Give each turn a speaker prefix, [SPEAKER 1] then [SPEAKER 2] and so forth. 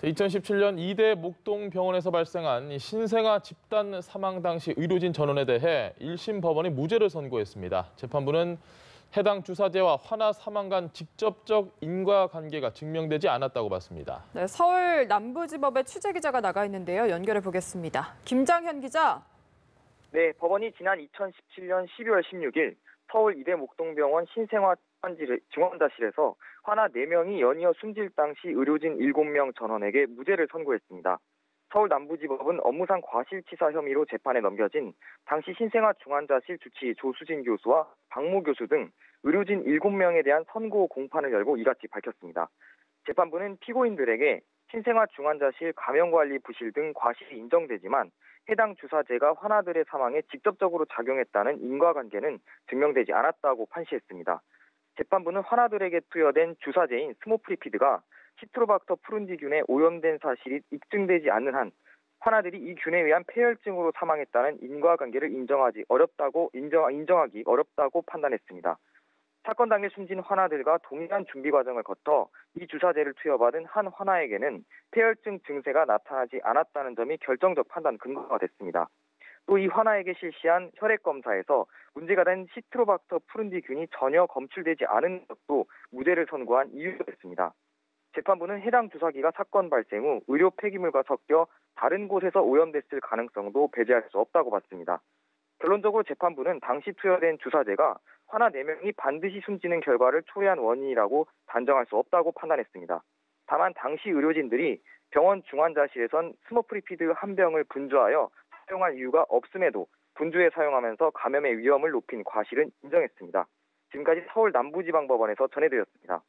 [SPEAKER 1] 2017년 이대 목동병원에서 발생한 이 신생아 집단 사망 당시 의료진 전원에 대해 1심 법원이 무죄를 선고했습니다. 재판부는 해당 주사제와 환아 사망 간 직접적 인과관계가 증명되지 않았다고 봤습니다.
[SPEAKER 2] 네, 서울 남부지법에 취재 기자가 나가 있는데요. 연결해 보겠습니다. 김장현 기자.
[SPEAKER 3] 네, 법원이 지난 2017년 12월 16일 서울 이대 목동병원 신생아 중환자실에서 환아 4명이 연이어 숨질 당시 의료진 7명 전원에게 무죄를 선고했습니다. 서울 남부지법은 업무상 과실치사 혐의로 재판에 넘겨진 당시 신생아 중환자실 주치 조수진 교수와 박모 교수 등 의료진 7명에 대한 선고 공판을 열고 이같이 밝혔습니다. 재판부는 피고인들에게 신생아 중환자실 감염관리 부실 등 과실이 인정되지만 해당 주사제가 환아들의 사망에 직접적으로 작용했다는 인과관계는 증명되지 않았다고 판시했습니다. 재판부는 환아들에게 투여된 주사제인 스모프리피드가 시트로박터 프룬디균에 오염된 사실이 입증되지 않는 한 환아들이 이 균에 의한 폐혈증으로 사망했다는 인과관계를 인정하기 어렵다고 판단했습니다. 사건 당일 숨진 환아들과 동일한 준비 과정을 거쳐 이 주사제를 투여받은 한 환아에게는 폐혈증 증세가 나타나지 않았다는 점이 결정적 판단 근거가 됐습니다. 또 이 환아에게 실시한 혈액 검사에서 문제가 된 시트로박터 프룬디균이 전혀 검출되지 않은 것도 무죄를 선고한 이유가 됐습니다. 재판부는 해당 주사기가 사건 발생 후 의료 폐기물과 섞여 다른 곳에서 오염됐을 가능성도 배제할 수 없다고 봤습니다. 결론적으로 재판부는 당시 투여된 주사제가 환아 4명이 반드시 숨지는 결과를 초래한 원인이라고 단정할 수 없다고 판단했습니다. 다만 당시 의료진들이 병원 중환자실에선 스모프리피드 한 병을 분주하여 사용할 이유가 없음에도 분주해 사용하면서 감염의 위험을 높인 과실은 인정했습니다. 지금까지 서울 남부지방법원에서 전해드렸습니다.